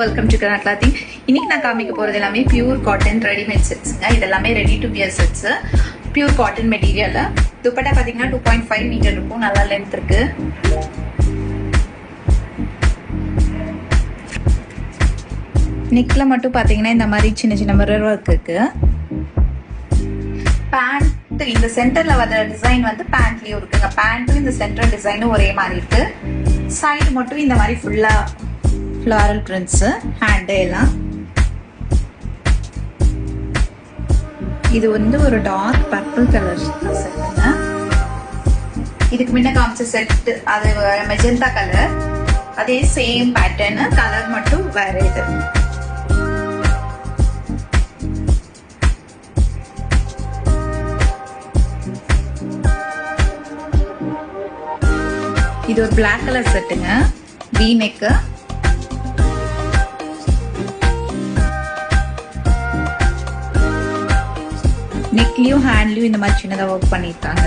Welcome to Karnaugh clothing. இன்னைக்கு நான் காமிக்க போறது எல்லாமே பியூர் காட்டன் ரெடிமேட் செட்ஸ்ங்க. இது எல்லாமே ready to wear sets. Pure cotton material. Dupatta பாத்தீங்கன்னா 2.5 மீட்டர் இருக்கும். நல்லா லென்த் இருக்கு. நெக்ல மட்டும் பாத்தீங்கன்னா இந்த மாதிரி சின்ன சின்ன மிரர் ஒர்க் இருக்கு. பேண்ட் இந்த சென்டர்ல வர டிசைன் வந்து பேண்ட்லயும் இருக்குங்க. பேண்ட்டும் இந்த சென்டர் டிசைனும் ஒரே மாதிரி இருக்கு. சைடு மட்டும் இந்த மாதிரி ஃபுல்லா ஃப்ளாரல் பிரிண்ட்ஸ், ஹேண்ட் எல்லாம். இது வந்து ஒரு டார்க் பர்பிள் கலர் செட்டுங்க. இதுக்கு முன்ன காமிச்ச செட் அது மெஜந்தா கலர், அதே சேம் பேட்டர்ன், கலர் மட்டும் வேற. இது ஒரு பிளாக் கலர் செட்டுங்க. V neck. நெக்லயும் ஹேண்ட்லயும் இந்த மாதிரி சின்னதா ஒர்க் பண்ணிருக்காங்க.